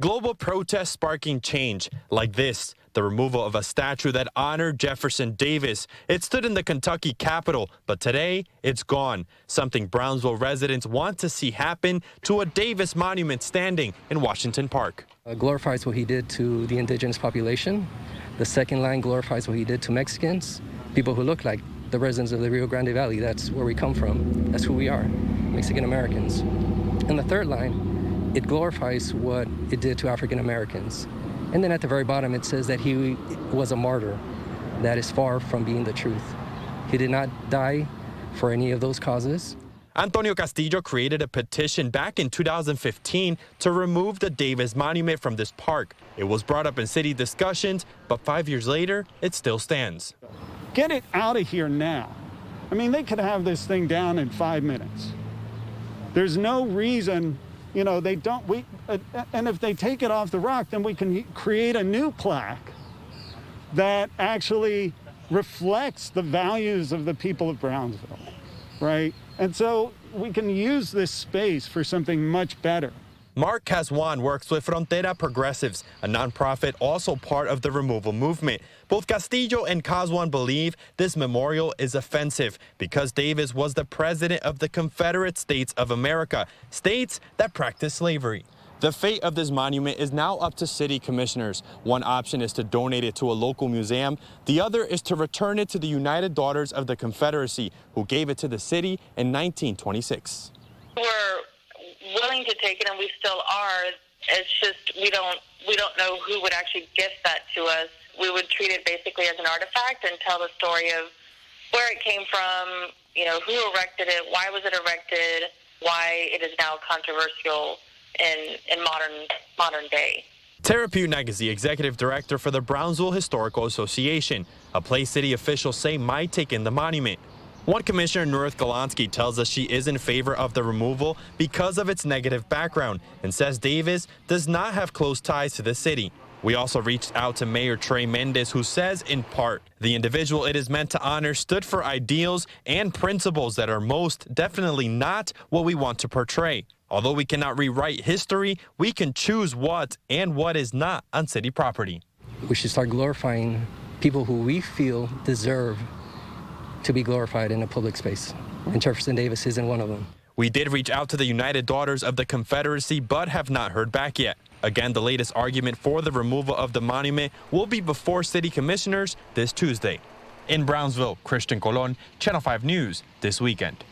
Global protests sparking change, like this, the removal of a statue that honored Jefferson Davis. It stood in the Kentucky Capitol, but today it's gone. Something Brownsville residents want to see happen to a Davis monument standing in Washington Park. It glorifies what he did to the indigenous population. The second line glorifies what he did to Mexicans, people who look like the residents of the Rio Grande Valley. That's where we come from. That's who we are, Mexican Americans. And the third line, it glorifies what it did to African Americans. And then at the very bottom, it says that he was a martyr. That is far from being the truth. He did not die for any of those causes. Antonio Castillo created a petition back in 2015 to remove the Davis monument from this park. It was brought up in city discussions, but 5 years later, it still stands. Get it out of here now. I mean, they could have this thing down in 5 minutes. There's no reason, you know, they don't, and if they take it off the rock, then we can create a new plaque that actually reflects the values of the people of Brownsville, right? And so we can use this space for something much better. Mark Caswan works with Frontera Progressives, a nonprofit also part of the removal movement. Both Castillo and Caswan believe this memorial is offensive because Davis was the president of the Confederate States of America, states that practiced slavery. The fate of this monument is now up to city commissioners. One option is to donate it to a local museum. The other is to return it to the United Daughters of the Confederacy, who gave it to the city in 1926. We're willing to take it, and we still are. It's just we don't know who would actually gift that to us. We would treat it basically as an artifact and tell the story of where it came from, you know, who erected it, why was it erected, why it is now controversial in modern day. Tara Putnag is the executive director for the Brownsville Historical Association, a place city officials say might take in the monument. One commissioner, North Golonsky, tells us she is in favor of the removal because of its negative background and says Davis does not have close ties to the city. We also reached out to Mayor Trey Mendez, who says, in part, the individual it is meant to honor stood for ideals and principles that are most definitely not what we want to portray. Although we cannot rewrite history, we can choose what and what is not on city property. We should start glorifying people who we feel deserve to be glorified in a public space. And Jefferson Davis isn't one of them. We did reach out to the United Daughters of the Confederacy, but have not heard back yet. Again, the latest argument for the removal of the monument will be before city commissioners this Tuesday. In Brownsville, Christian Colon, Channel 5 News, this weekend.